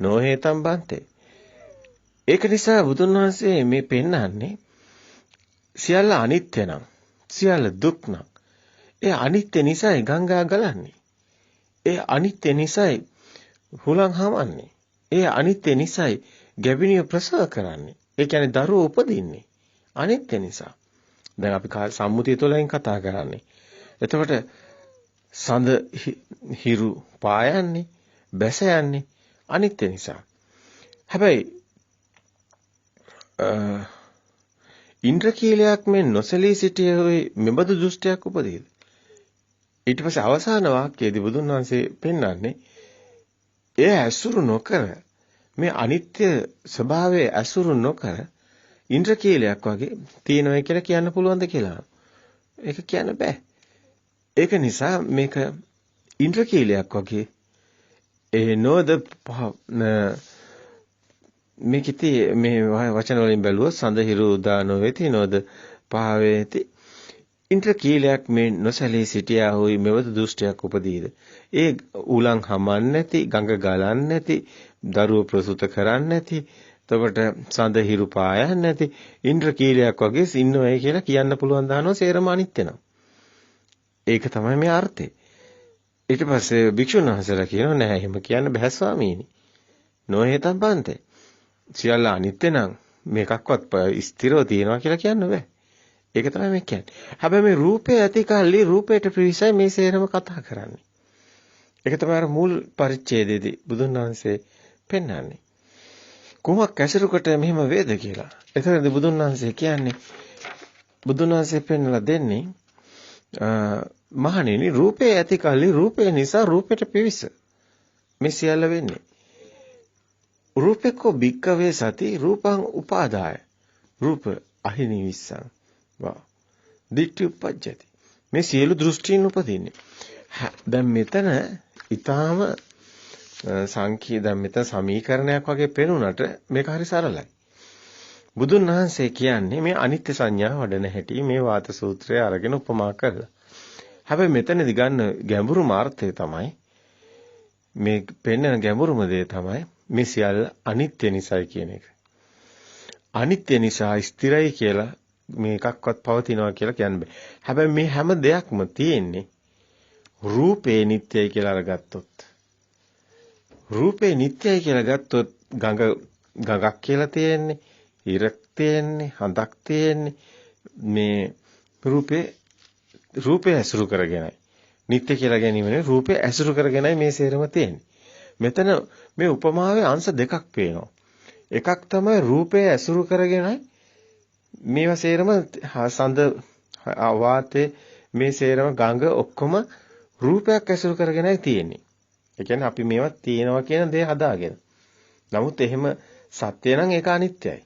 නොහේතම් බන්තේ. ඒක නිසා බුදුන් වහන්සේ මේ පෙන්නන්නේ සියල්ල අනිත්‍ය නම් සියල්ල දුක් නම් ඒ අනිත්‍ය නිසායි ගංගා ගලන්නේ. ඒ අනිත්‍ය නිසායි හුලං හමන්නේ. ඒ අනිත්‍ය නිසායි ගැබිනිය ප්‍රසව කරන්නේ. ඒ කියන්නේ දරුවෝ උපදින්නේ අනිත්‍ය නිසා. දැන් අපි සම්මුතිය තුළින් කතා කරන්නේ. එතකොට සඳ හිරු පායන්නේ, බැස යන්නේ අනිත්‍ය නිසා. හැබැයි ඉන්ද්‍රකීලයක් මේ නොසලී සිටියේ මෙබඳු දෘෂ්ටියක් උපදීද? ඊට පස්සේ අවසාන වාක්‍යයේදී බුදුන් වහන්සේ පෙන්වන්නේ ඒ ඇසුරු නොකර මේ අනිත්‍ය ස්වභාවයේ ඇසුරු නොකර ඉන්ද්‍රකීලයක් වගේ තියෙනවා කියලා කියන්න පුළුවන්ද කියලා. ඒක කියන්න බෑ. ඒක නිසා මේක ඉන්ද්‍රකීලයක් වගේ ඒ නොද මේකිතේ මේ වචන වලින් බැලුවොත් සඳහිරු උදා නොවේති නොද පහවේති ඉන්ද්‍රකීලයක් මේ නොසලී සිටියා හොයි මෙවද දෘෂ්ටියක් උපදීද? ඒ උලං හමන්නේ නැති, ගඟ ගලන්නේ නැති, දරුවෝ ප්‍රසූත කරන්නේ නැති, එතකොට සඳ හිරු පායන්නේ නැති ඉන්ද්‍රකීලයක් වගේ ඉන්නවයි කියලා කියන්න පුළුවන් දානවා සේරම අනිත්‍ය නම්. ඒක තමයි මේ අර්ථය. ඊට පස්සේ භික්ෂුන් වහන්සේලා කියනවා නෑ එහෙම කියන්න බෑ ස්වාමීනි. නොහේතම් බන්තේ. සියල්ල අනිත්‍ය නම් මේකක්වත් ස්ථිරව තියනවා කියලා කියන්න බෑ. ඒක තමයි මේ කියන්නේ. හැබැයි මේ රූපය ඇති කල්ලි රූපයට ප්‍රවිසයි මේ සේරම කතා කරන්නේ. ඒක තමයි අර මුල් පරිච්ඡේදයේදී බුදුන් වහන්සේ පෙන්වන්නේ. කුමක් ඇසුරුකට මෙහෙම වේද කියලා. එතනදී බුදුන් වහන්සේ කියන්නේ බුදුන් වහන්සේ පෙන්වලා දෙන්නේ මහණෙනි රූපේ ඇති කල්ලි රූපේ නිසා රූපයට පිවිස. මේ සියල්ල වෙන්නේ. රූපේකෝ භික්කවේ සති රූපං උපාදාය. රූප අහිනිවිස්සං. වා. දිට්ඨි උපජ්ජති. මේ සියලු දෘෂ්ටීන් උපදින්නේ. දැන් මෙතන ඊටාම සංකීර්ණ මෙතන සමීකරණයක් වගේ පෙනුනට මේක හරි සරලයි. බුදුන් වහන්සේ කියන්නේ මේ අනිත්‍ය සංඥා වඩන හැටි මේ වාත සූත්‍රය අරගෙන උපමා කරලා. හැබැයි මෙතනදී ගන්න ගැඹුරු මාර්ථය තමයි මේ පෙන්වන ගැඹුරුම දේ තමයි මේ සියල්ල අනිත්‍ය නිසායි කියන එක. අනිත්‍ය නිසා ස්ථිරයි කියලා මේ එකක්වත් පවතිනවා කියලා කියන්න බෑ. හැබැයි මේ හැම දෙයක්ම තියෙන්නේ රූපේ නිට්ටයයි කියලා අරගත්තොත්. රූපේ නිට්ටයයි කියලා ගත්තොත් ගඟක් කියලා තියෙන්නේ, ඉරක් තියෙන්නේ, හඳක් තියෙන්නේ. මේ රූපේ ඇසුරු කරගෙනයි. නිට්ටය කියලා ගැනීමනේ රූපේ ඇසුරු කරගෙනයි මේ සේරම තියෙන්නේ. මෙතන මේ උපමාවේ අංශ දෙකක් පේනවා. එකක් තමයි රූපේ ඇසුරු කරගෙනයි මේවා සේරම සඳ වාතේ මේ සේරම ගඟ ඔක්කොම රූපයක් ඇසුරු කරගෙනයි තියෙන්නේ. ඒ කියන්නේ අපි මේවා තියෙනවා කියන දේ හදාගෙන. නමුත් එහෙම සත්‍ය නම් ඒක අනිත්‍යයි.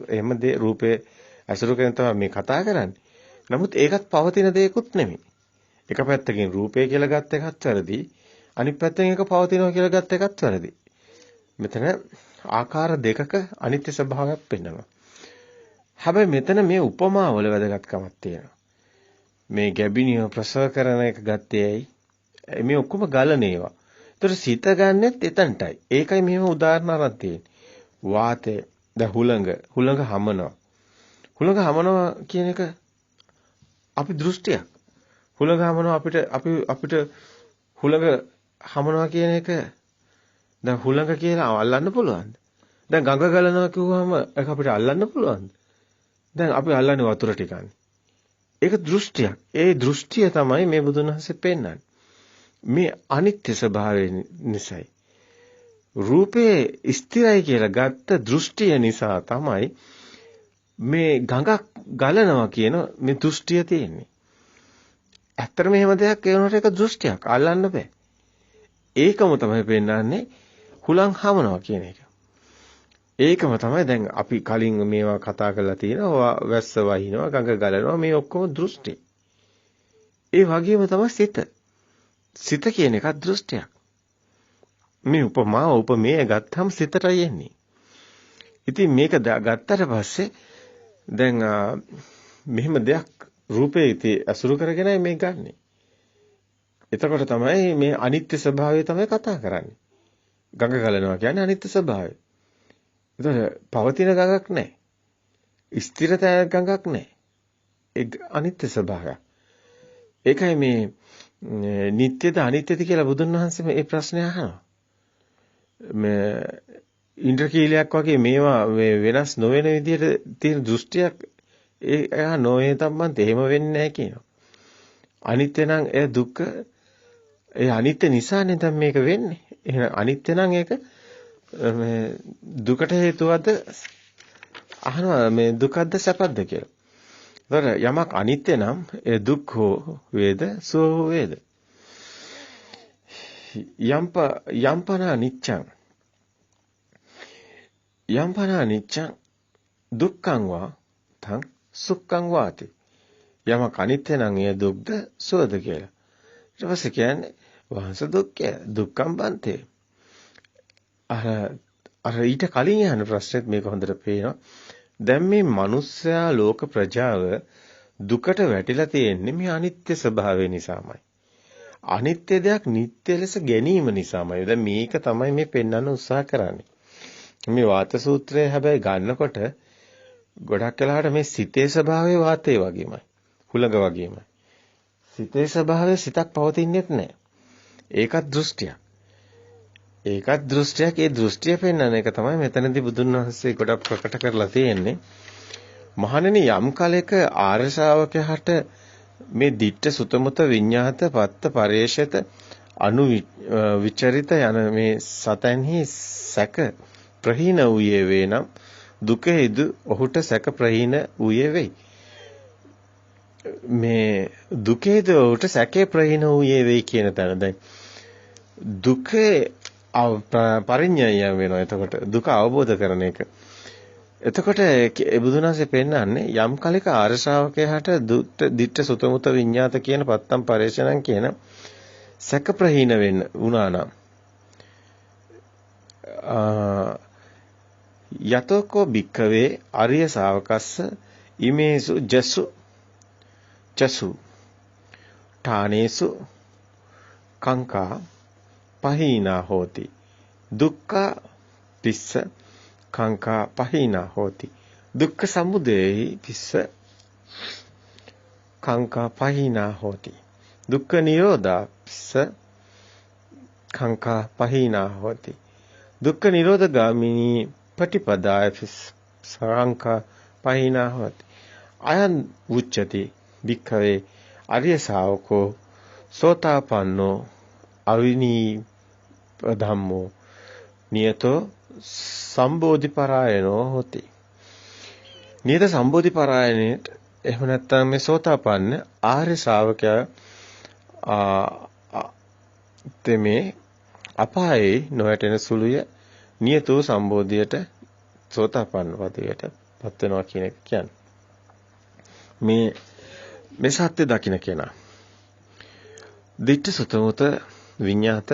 එහෙම දේ රූපේ ඇසුරු කරගෙන තමයි මේ කතා කරන්නේ. නමුත් ඒකත් පවතින දෙයක්ුත් නෙමෙයි. එක පැත්තකින් රූපය කියලා ගත්ත එකත් වැරදි. අනිත් පැත්තෙන් ඒක පවතිනවා කියලා ගත්ත එකත් වැරදි. මෙතන ආකාර දෙකක අනිත්‍ය ස්වභාවයක් පෙන්වනවා. හැබැයි මෙතන මේ උපමාවල වැදගත්කමක් තියෙනවා. මේ ගැබිනිය ප්‍රසව කරන එක ගත්තේ ඇයි? මේ ඔක්කොම ගලන ඒවා. ඒතර සිත ගන්නෙත් එතනටයි. ඒකයි මෙහෙම උදාහරණ අරන් තියෙන්නේ. වාතය, හුළඟ හමනවා. හුළඟ හමනවා කියන එක අපි දෘෂ්ටියක්. හුළඟ හමනවා අපිට හුළඟ හමනවා කියන එක දැන් හුළඟ කියලා අල්ලන්න පුළුවන්ද? දැන් ගඟ ගලනවා කිව්වම ඒක අපිට අල්ලන්න පුළුවන්ද? දැන් අපි අල්ලන්නේ වතුර ටිකන්නේ. ඒක දෘෂ්ටියක්. ඒ දෘෂ්ටිය තමයි මේ බුදුන් වහන්සේ පෙන්වන්නේ. මේ අනිත්‍ය ස්වභාවය නිසායි. රූපේ ස්ථිරයි කියලා ගත්ත දෘෂ්ටිය නිසා තමයි මේ ගඟක් ගලනවා කියන මේ දෘෂ්ටිය තියෙන්නේ. ඇත්තටම එහෙම දෙයක් ඒ වුණාට ඒක දෘෂ්ටියක්. අල්ලන්න බෑ. ඒකම තමයි පෙන්වන්නේ හුලං හමනවා කියන එක. ඒකම තමයි දැන් අපි කලින් මේවා කතා කරලා තියෙනවා. වැස්ස වහිනවා, ගඟ ගලනවා මේ ඔක්කොම දෘෂ්ටි. ඒ වගේම තමයි සිත. සිත කියන එකත් දෘෂ්ටියක්. මේ උපමේය ගත්තම සිතටයි එන්නේ. ඉතින් මේක ගත්තට පස්සේ දැන් මෙහෙම දෙයක් රූපේ ඇසුරු කරගෙනයි මේ ගන්නෙ. එතකොට තමයි මේ අනිත්‍ය ස්වභාවය තමයි කතා කරන්නේ. ගඟ ගලනවා කියන්නේ අනිත්‍ය ස්වභාවය. ඒතකොට පවතින ගඟක් නැහැ. ස්ථිර ගඟක් නැහැ. ඒ අනිත්‍ය ස්වභාවය. ඒකයි මේ නිට්ටයද අනිත්‍යද කියලා බුදුන් වහන්සේ මේ ප්‍රශ්නේ අහනවා. මේ ඉන්ද්‍රකීලයක් වගේ මේවා වෙනස් නොවන විදිහට තියෙන දෘෂ්ටියක් එයා නොවේ තමන්ට එහෙම වෙන්නේ නැහැ කියනවා. අනිත්‍ය නම් ඒ දුක්ඛ ඒ අනිත්‍ය නිසානේ දැන් මේක වෙන්නේ. එහෙනම් අනිත්‍ය නම් ඒක මේ දුකට හේතුවද අහනවා මේ දුකද්ද සැපද්ද කියලා. ඒතර යමක් අනිත්‍ය නම් ඒ දුක් හෝ වේද සුව හෝ වේද. යම්පන අනිච්චං දුක්ඛං වා තං සුඛං වාති. යමක් අනිත්‍ය නම් ඒ දුක්ද සුවද කියලා. ඊට පස්සේ කියන්නේ වංශ දුක්ඛය දුක්ඛං බන්තේ. අර ඊට කලින් අහන ප්‍රශ්නෙත් මේක හොඳට පේනවා. දැන් මේ මිනිස්සයා ලෝක ප්‍රජාව දුකට වැටිලා තියෙන්නේ මේ අනිත්‍ය ස්වභාවය නිසාමයි. අනිත්‍ය දෙයක් නිට්ටය ලෙස ගැනීම නිසාමයි. දැන් මේක තමයි මේ පෙන්වන්න උත්සාහ කරන්නේ. මේ වාත සූත්‍රය හැබැයි ගන්නකොට ගොඩක් වෙලාවට මේ සිතේ ස්වභාවය වාතේ වගේමයි. හුළඟ වගේමයි. සිතේ ස්වභාවය සිතක් පවතින්නේත් නැහැ. ඒකත් දෘෂ්ටියක්. ඒ දෘෂ්ටිය පෙන්වන එක තමයි මෙතනදී බුදුන් වහන්සේ ගොඩක් ප්‍රකට කරලා තියෙන්නේ. මහණෙනි යම් කලයක ආර්ය ශ්‍රාවකයාට මේ දිට්ඨ සුතමුත විඤ්ඤාත පත්ත පරේෂිත අනු විචරිත යන මේ සතන්හි සැක ප්‍රහීන වූයේ වේනම් දුකෙහිදු ඔහුට සැක ප්‍රහීන වූයේ වෙයි. මේ දුකේද ඔහුට සැකේ ප්‍රහීන වූයේ වෙයි කියන තැන දැන් දුකේ පරිඤ්ඤය වෙනවා. එතකොට දුක අවබෝධ කරන එක. එතකොට බුදුන් වහන්සේ පෙන්නන්නේ යම් කලක ආර්ය ශ්‍රාවකයාට දිට්ඨ සුතමුත විඤ්ඤාත කියන පත්තම් පරේෂණම් කියන සැක ප්‍රහීන වෙන්න වුණා නම් යතෝකෝ භික්ඛවේ අරිය ශාවකස්ස ඉමේසු ජසු චසු ඨානේසු කංකා පහීනා හෝති දුක්ඛ තිස්ස කංකා පහීනා හෝති දුක්ඛ සමුදයෙහි තිස්ස කංකා පහීනා හෝති දුක්ඛ නිරෝධස්ස කංකා පහීනා හෝති දුක්ඛ නිරෝධ ගාමිනී පටිපදාය සංඛා පහීනා හෝති අයං උච්චති භික්ඛවේ අරිය ශාවකෝ සෝතාපන්නෝ අවිනී ධම්මෝ නියතෝ සම්බෝධි පරායනෝ හොති. නියත සම්බෝධි පරායනේට එහෙම නැත්නම් මේ සෝතාපන්න ආර්ය ශ්‍රාවකයා තෙමේ අපායේ නොයටෙන සුළුය නියතෝ සම්බෝධියට සෝතාපන්න පදයට පත් වෙනවා කියන එක කියන්නේ. මේ සත්‍ය දකින්න කෙනා දිට්ඨ සුතමුත විඤ්ඤාත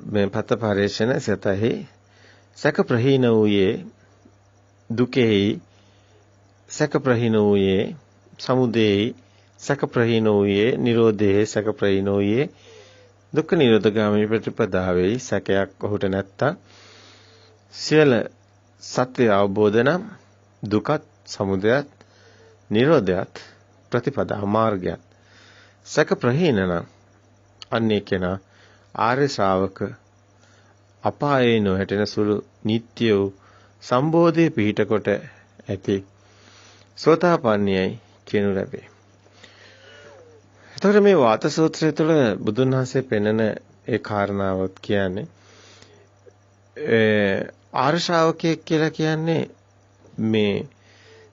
මේ පත පරේෂණ සතෙහි සක ප්‍රහීන වූයේ දුකෙහි සක ප්‍රහීන වූයේ සමුදයෙහි සක ප්‍රහීන වූයේ නිරෝධයේ සක ප්‍රහීන වූයේ දුක්ඛ නිරෝධගාමී ප්‍රතිපදාවේ සකයක් ඔහුට නැත්තම් සියල සත්‍ය අවබෝධ නම් දුකත් සමුදයත් නිරෝධයත් ප්‍රතිපදා මාර්ගයත් සක ප්‍රහීන නම් අන්නේ කෙනා ආර්ය ශ්‍රාවක අපායේ නොහැටෙන සුළු නිට්ටය වූ සම්බෝධිය පිහිට කොට ඇති සෝතාපන්නයයි කියනු ලැබේ. එතකොට මේ වාත සූත්‍රය තුළ බුදුන් වහන්සේ පෙන්වන ඒ කාරණාවත් කියන්නේ ආර්ය ශ්‍රාවකයෙක් කියලා කියන්නේ මේ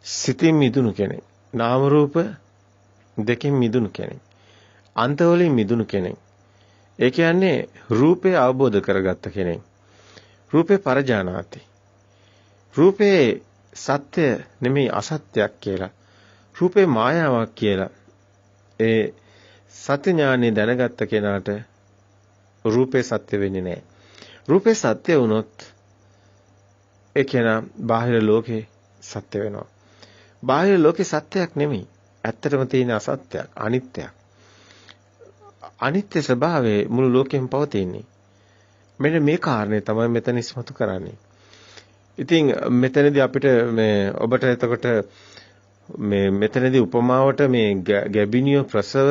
සිතින් මිදුණු කෙනෙක්. නාම රූප දෙකෙන් මිදුණු කෙනෙක්. අන්තවලින් මිදුණු කෙනෙක්. ඒ කියන්නේ රූපේ අවබෝධ කරගත්ත කෙනෙක්. රූපේ පරජානාති. රූපේ සත්‍ය නෙමෙයි අසත්‍යයක් කියලා. රූපේ මායාවක් කියලා. ඒ සත්‍ය ඥානෙ දැනගත්ත කෙනාට රූපේ සත්‍ය වෙන්නේ නැහැ. රූපේ සත්‍ය වුණොත් ඒ කෙනා බාහිර ලෝකේ සත්‍ය වෙනවා. බාහිර ලෝකේ සත්‍යයක් නෙමෙයි. ඇත්තටම තියෙන අසත්‍යයක්, අනිත්‍යයක්. අනිත්‍ය ස්වභාවයේ මුළු ලෝකෙම පවතින්නේ. මෙන්න මේ කාරණේ තමයි මෙතන ඉස්මතු කරන්නේ. ඉතින් මෙතනදී අපිට මේ ඔබට එතකොට මේ මෙතනදී උපමාවට මේ ගැබිනිය ප්‍රසව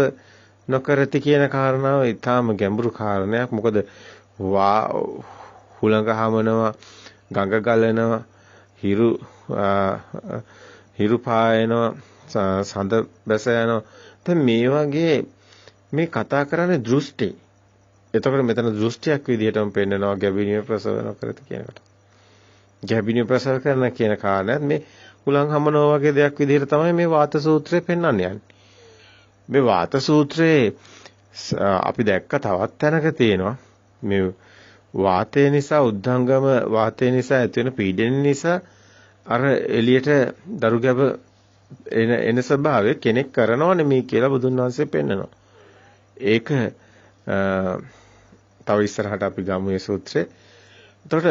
නොකරති කියන කාරණාව ඊටාම ගැඹුරු කාරණයක්. මොකද හුළඟ හමනවා, ගඟ ගලනවා, හිරු පායනවා, සඳ බැස යනවා. දැන් මේ වගේ මේ කතා කරන්නේ දෘෂ්ටි. එතකොට මෙතන දෘෂ්ටියක් විදිහටම පෙන්නනවා ගැබිනිය ප්‍රසව නොකරති කියනකොට. ගැබිනිය ප්‍රසව කරන කියන කාරණාත් මේ හුලං හමනවා වගේ දෙයක් විදිහට තමයි මේ වාත සූත්‍රය පෙන්වන්නේ යන්නේ. මේ වාත සූත්‍රයේ අපි දැක්ක තවත් තැනක තියෙනවා මේ වාතය නිසා උද්ධංගම වාතය නිසා ඇති වෙන පීඩන නිසා අර එළියට දරු ගැබ එන ස්වභාවය කෙනෙක් කරනව නෙමෙයි කියලා බුදුන් වහන්සේ පෙන්නනවා. ඒක තව ඉස්සරහට අපි ගමු මේ සූත්‍රය. එතකොට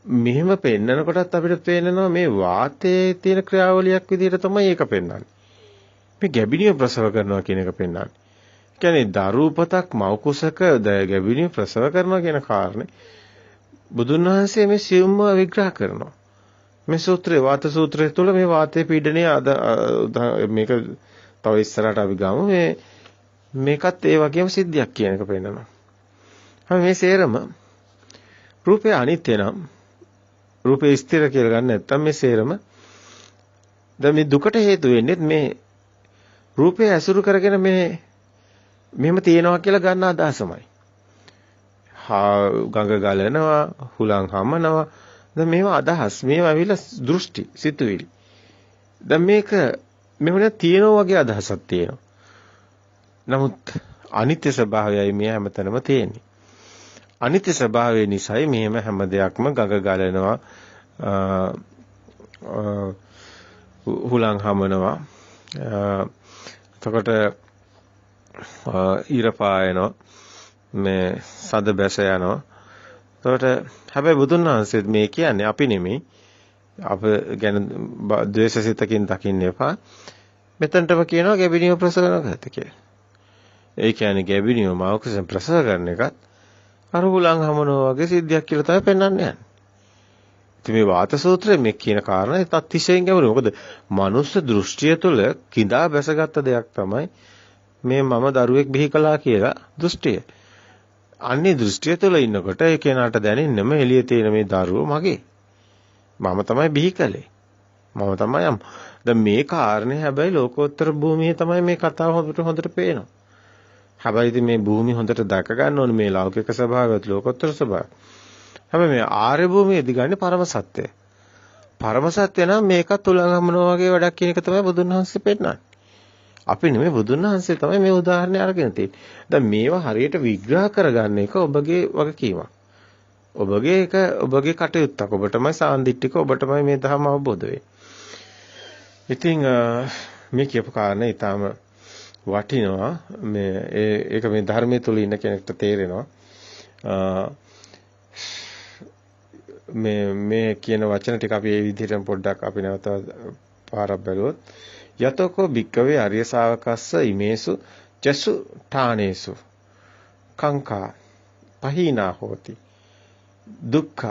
මෙහෙම පෙන්නකොටත් අපිට පේනවා මේ වාතයේ තියෙන ක්‍රියාවලියක් විදිහට තමයි ඒක පෙන්වන්නේ. මේ ගැබිනිය ප්‍රසව කරනවා කියන එක පෙන්වන්නේ. ඒ කියන්නේ දරුපතක් මව් කුසක ගැබිනිය ප්‍රසව කරනවා කියන කාරණේ බුදුන් වහන්සේ මේ සියුම්ව විග්‍රහ කරනවා. මේ සූත්‍රයේ වාත සූත්‍රය තුළ මේ වාතයේ පීඩනය මේක තව ඉස්සරහට අපි ගමු. මේකත් ඒ වගේම සිද්ධියක් කියන එක පෙන්නනවා. හැබැයි මේ සේරම රූපේ අනිත්‍ය නම් රූපේ ස්ථිර කියලා ගන්න නැත්නම් මේ සේරම දැන් මේ දුකට හේතු වෙන්නේ මේ රූපේ ඇසුරු කරගෙන මෙහෙම තියෙනවා කියලා ගන්න අදහසමයි. ගඟ ගලනවා, හුලං හමනවා. දැන් මේවා අදහස්, මේවා ඇවිල්ලා දෘෂ්ටි, සිතුවිලි. දැන් මේක මෙහෙම තියෙනවා වගේ අදහසක් තියෙනවා. නමුත් අනිත්‍ය ස්වභාවයයි මේ හැමතැනම තියෙන්නේ. අනිත්‍ය ස්වභාවය නිසායි මෙහෙම හැම දෙයක්ම ගඟ ගලනවා, හුලං හමනවා. එතකොට ඊර පායනවා, මේ සද බැස යනවා. එතකොට හැබැයි බුදුන් වහන්සේ මේ කියන්නේ අපි නෙමෙයි අප ගැන ද්වේෂසිතකින් දකින්න එපා. මෙතනටම කියනවා ගැබිනියෝ ප්‍රසව කරනකත් කියලා. ඒ කියන්නේ ගැබිනියෝ මවකුසෙන් ප්‍රසව කරන එකත් අර හුලං හමනවා වගේ සිද්ධියක් කියලා තමයි පෙන්වන්න යන්නේ. ඉතින් මේ වාත සූත්‍රයේ මේ කියන කාරණා ඒත් අතිශයින් ගැඹුරුයි. මොකද මනුස්ස දෘෂ්ටිය තුළ කිඳා බැසගත් දෙයක් තමයි මේ මම දරුවෙක් බිහි කළා කියලා දෘෂ්ටිය. අන්නේ දෘෂ්ටිය තුළ ඉන්නකොට ඒ කෙනාට දැනෙන්නම එළියේ තියෙන මේ දරුවෝ මගේ. මම තමයි බිහි කළේ. මම තමයි දැන් මේ කාරණේ හැබැයි ලෝකෝත්තර භූමියේ තමයි මේ කතාව හොඳට පේනවා. හැබැයි ඉතින් මේ භූමිය හොඳට දැක ගන්න ඕනේ මේ ලෞකික ස්වභාවයත් ලෝකෝත්තර ස්වභාවය. හැබැයි මේ ආර්ය භූමියේදී ගන්න පරම සත්‍යය. පරම සත්‍ය නම් මේකත් උලංගමනවා වගේ වැඩක් කියන එක තමයි බුදුන් වහන්සේ පෙන්නන්නේ. අපි නෙමෙයි බුදුන් වහන්සේ තමයි මේ උදාහරණය අරගෙන තියෙන්නේ. දැන් මේවා හරියට විග්‍රහ කරගන්න එක ඔබගේ වගකීමක්. ඔබගේ කටයුත්තක්. ඔබටමයි සාන්දිටික ඔබටමයි මේ ධර්ම අවබෝධ වෙන්නේ. ඉතින් මේ කියපු කාරණේ ඊටාම වටිනවා. ඒක මේ ධර්මයේ තුල ඉන්න කෙනෙක්ට තේරෙනවා. මේ කියන වචන ටික අපි මේ විදිහටම පොඩ්ඩක් අපි නැවත පාරක් බැලුවොත් යතෝකෝ භික්කවේ ආර්ය ශාවකස්ස ඉමේසු චසු ඨානේසු කංකා පහීනා හෝති දුක්ඛ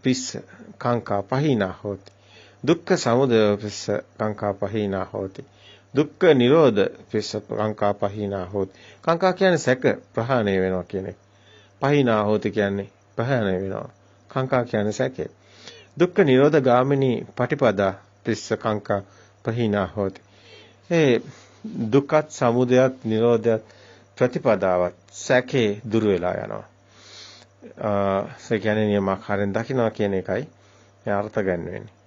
පිස්ස කංකා පහීනා හෝති දුක්ඛ සමුදය පිස්ස කංකා පහීනා හෝති දුක්ඛ නිරෝධ පිස්ස කංකා පහීනා හෝති. කංකා කියන්නේ සැක ප්‍රහාණය වෙනවා කියන එක. පහීනා හෝති කියන්නේ ප්‍රහාණය වෙනවා. කංකා කියන්නේ සැකේ. දුක්ඛ නිරෝධ ගාමිනී පටිපදා පිස්ස කංකා පහීනා හෝති. ඒ දුක්ඛත් සමුදයත් නිරෝධයත් ප්‍රතිපදාවත් සැකේ දුර වෙලා යනවා. ඒ කියන්නේ නියමාකාරයෙන් දකින්නවා කියන එකයි මේ අර්ථ ගන්න වෙන්නේ.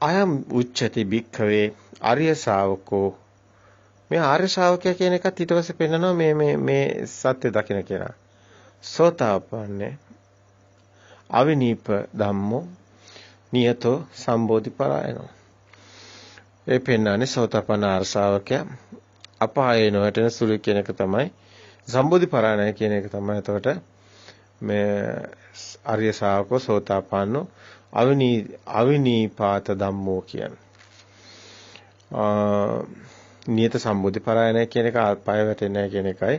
අයම් උච්චති භික්ඛවේ ආර්ය ශාවකෝ. මේ ආර්ය ශාවකයා කියන එකත් ඊට පස්සේ පෙන්නනවා මේ සත්‍ය දකින්න කෙනා. සෝතාපන්නේ අවිනීප ධම්මෝ නියතෝ සම්බෝධි පරායනෝ. ඒ පෙන්නන්නේ සෝතාපන්න ආර්ය ශාවකයා අපායේ නොවැටෙන සුළු කියන එක තමයි සම්බෝධි පරායනය කියන එක තමයි. එතකොට මේ ආර්ය ශාවකෝ සෝතාපන්නෝ අවිනීපාත ධම්මෝ කියන්නේ. නියත සම්බෝධි පරායනය කියන එක පය වැටෙන්නේ නැහැ කියන එකයි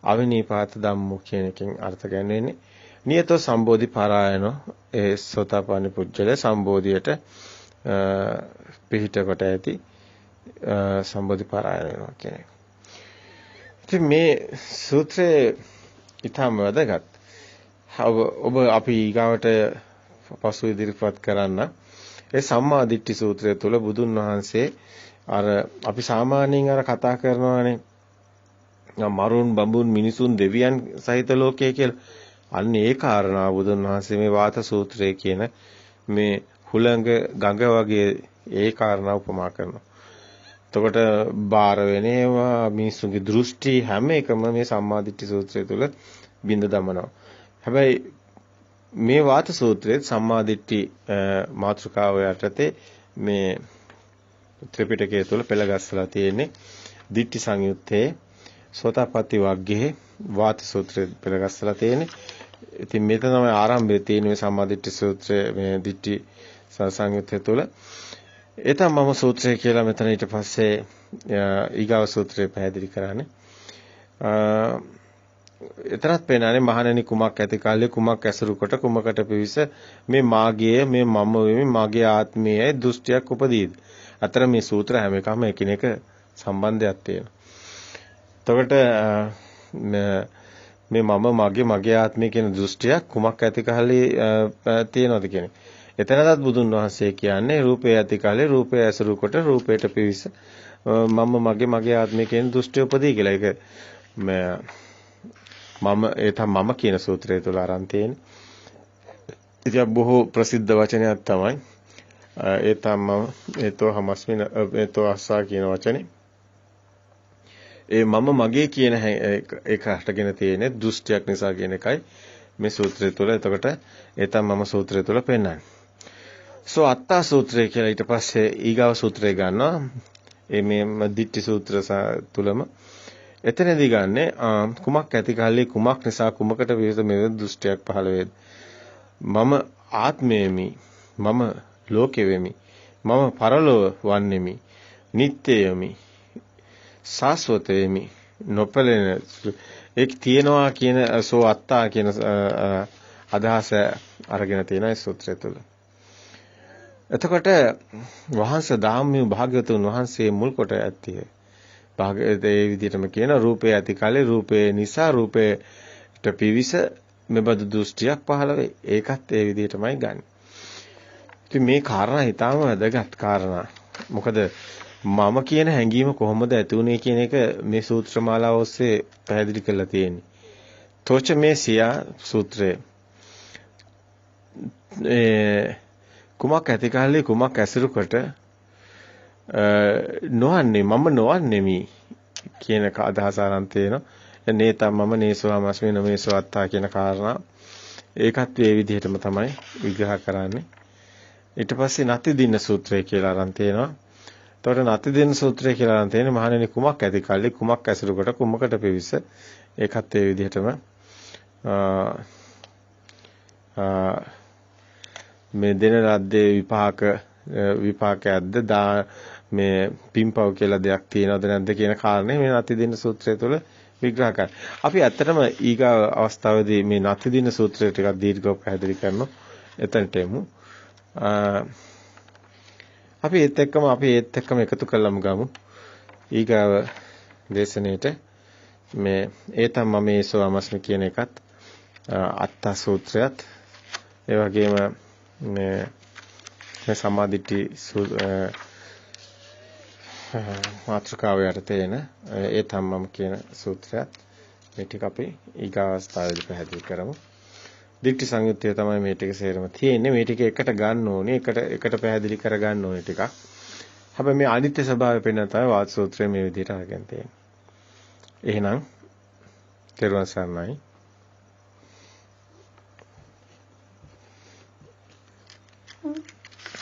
අවිනීපාත ධම්මෝ කියන එකෙන් අර්ථ ගන්නෙන්නේ. නියතෝ සම්බෝධි පරායනෝ ඒ සෝතාපන්න පුජ්‍යල සම්බෝධියට පිහිට කොට ඇති සම්බෝධි පරායන වෙනවා කියන එක. ඉතින් මේ සූත්‍රයේ ඊටම වැදගත්. ඔබ අපි ඊගාවට පසු ඉදිරිපත් කරන්න ඒ සම්මා දිට්ඨි සූත්‍රය තුළ බුදුන් වහන්සේ අර අපි සාමාන්‍යයෙන් අර කතා කරනවානේ මරුන් බඹුන් මිනිසුන් දෙවියන් සහිත ලෝකයේ කියලා. අන්න ඒ කාරණා බුදුන් වහන්සේ මේ වාත සූත්‍රයේ කියන මේ හුළඟ ගඟ වගේ ඒ කාරණා උපමා කරනවා. එතකොට බාර වෙන ඒවා මිනිසුන්ගේ දෘෂ්ටි හැම එකම මේ සම්මා දිට්ඨි සූත්‍රය තුළ බිඳ දමනවා. හැබැයි මේ වාත සූත්‍රයේ සම්මා දිට්ඨි මාතෘකාව යටතේ මේ ත්‍රිපිටකය තුළ පෙළගස්සලා තියෙන්නේ දිට්ඨි සංයුත්තේ සෝතාපට්ටි වග්ගයේ වාත සූත්‍රය පෙළගස්සලා තියෙන්නේ. ඉතින් මේක තමයි ආරම්භයේ තියෙන මේ සම්මා දිට්ඨි සූත්‍රයේ මේ දිට්ඨි සංයුත්තේ තුළ. ඒ තමයි සූත්‍රය කියලා මෙතන ඊට පස්සේ ඊගාව සූත්‍රය පැහැදිලි කරන්නේ. එතරම් පේනනේ මහණෙනි කුමක් ඇති කාලේ කුමක් ඇසුරු කොට කුමකට පිවිස මේ මාගේ මේ මම වෙමි මගේ ආත්මයයි දෘෂ්ටියක් උපදීද. අතර මේ සූත්‍ර හැම එකම එකිනෙක සම්බන්ධයක් තියෙනවා. එතකොට මේ මම මගේ ආත්මය කියන දෘෂ්ටියක් කුමක් ඇති කාලේ තියෙනවද කියන්නේ. එතනදත් බුදුන් වහන්සේ කියන්නේ රූපේ ඇති කාලේ රූපය ඇසුරු කොට රූපයට පිවිස මම මගේ ආත්මය කියන දෘෂ්ටි උපදී කියලා. ඒක මම කියන සූත්‍රය තුල අරන් තියෙන්නේ. ඉතින් බොහෝ ප්‍රසිද්ධ වචනයක් තමයි ඒතෝ හමස්මින ඒතෝ අස්සා කියන වචනේ. ඒ මම මගේ කියන එක හටගෙන තියෙන දෘෂ්ටියක් නිසා කියන එකයි මේ සූත්‍රය තුල. එතකොට මම සූත්‍රය තුල පෙන්නන්නේ. සෝ අත්තා සූත්‍රය කියලා ඊට පස්සේ ඊගාව සූත්‍රය ගන්නවා. මේ දිට්ඨි සූත්‍ර තුලම එතනදී ගන්නෙ කුමක් ඇති කල්ලි කුමක් නිසා කුමකට විරුද්ධ මේ දෘෂ්ටියක් පහළ වේද. මම ආත්මයේමි මම ලෝකෙ වෙමි. මම පරලොව වන්නෙමි. නිත්‍ය වෙමි. සාස්වත වෙමි. නොපැලෙන ඒක තියනවා කියන සෝ අත්තා කියන අදහස අරගෙන තියෙන ඒ සූත්‍රය තුළ. එතකොට වහන්සේ ධාම්මිය භාග්‍යවතුන් වහන්සේ මුල් කොට ඇත්තේ ඒ විදිහටම කියන රූපේ ඇති කලේ රූපේ නිසා රූපේට පිවිස මෙබඳු දෘෂ්ටියක් පහළ වේ. ඒකත් ඒ විදිහටමයි ගන්න. ඉතින් මේ කාරණා ඊටාම වැදගත් කාරණා. මොකද මම කියන හැඟීම කොහොමද ඇති වුනේ කියන එක මේ සූත්‍ර මාලාව ඔස්සේ පැහැදිලි කරලා තියෙන්නේ. තෝච මේ සියා සූත්‍රයේ කුමක් ඇති කාලේ කුමක් ඇසුරු කොට නොවන්නේ මම නොවන්නේමි කියන අදහස අරන් තියෙනවා. නේතම් මම නේසෝමස්මි නමේසෝ අත්තා කියන කාරණා ඒකත් මේ විදිහටම තමයි විග්‍රහ කරන්නේ. ඊට පස්සේ නති දින්න සූත්‍රය කියලා අරන් තියෙනවා. එතකොට නති දින්න සූත්‍රය කියලා අරන් තියෙන්නේ මහණෙනි කුමක් ඇති කාලේ කුමක් ඇසුරු කොට කුමකට පිවිස ඒකත් මේ විදිහටම මේ දෙන ලද්දේ විපාකයක්ද මේ පිම්පව් කියලා දෙයක් තියෙනවද නැද්ද කියන කාරණේ මේ නති දින්න සූත්‍රය තුළ විග්‍රහ කරනවා. අපි ඇත්තටම ඊගා අවස්ථාවේදී මේ නති දින්න සූත්‍රය ටිකක් දීර්ඝව පැහැදිලි කරනවා. එතනට එමු. අපි ඒත් එක්කම එකතු කළාම ගමු. ඊගාව දේශනෙට මේ ඒතම් මමේසෝ අමස්මි කියන එකත් අත්තා සූත්‍රයත් ඒ වගේම මේ සමාධිටි මාත්‍රකාව යටතේ එන ඒ තමම කියන සූත්‍රයත් මේ ටික අපි ඊගා අවස්ථාවේදී පැහැදිලි කරමු. දික්ටි සංයුත්තය තමයි මේ ටික සේරම තියෙන්නේ. මේ ටික එකට ගන්න ඕනේ. එකට පැහැදිලි කර ගන්න ඕනේ ටිකක්. හැබැයි මේ අනිත්‍ය ස්වභාවය පෙන්වන තමයි වාද සූත්‍රය මේ විදිහට අරගෙන තියෙන්නේ. එහෙනම් තෙරුවන් සරණයි. Mm-hmm.